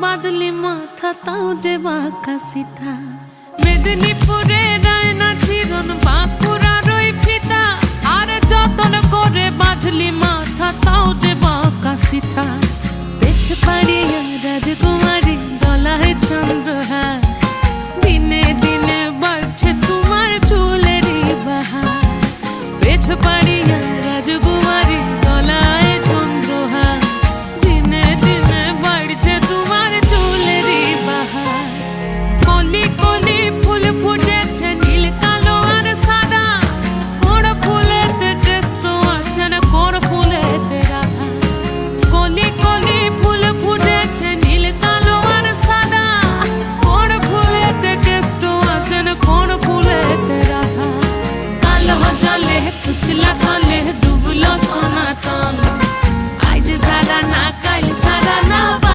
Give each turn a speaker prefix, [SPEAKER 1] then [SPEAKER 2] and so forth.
[SPEAKER 1] বাদলি মাথা তাও যে বাঁকা সিথা মেদিনীপুরে রায়না চিরন বাঁকুড়ার ওই ফিতা আর যতন করে বাঁধলি মাথা তাও যে বাঁকা সিথা পেছ পাড়িয়া রাজগো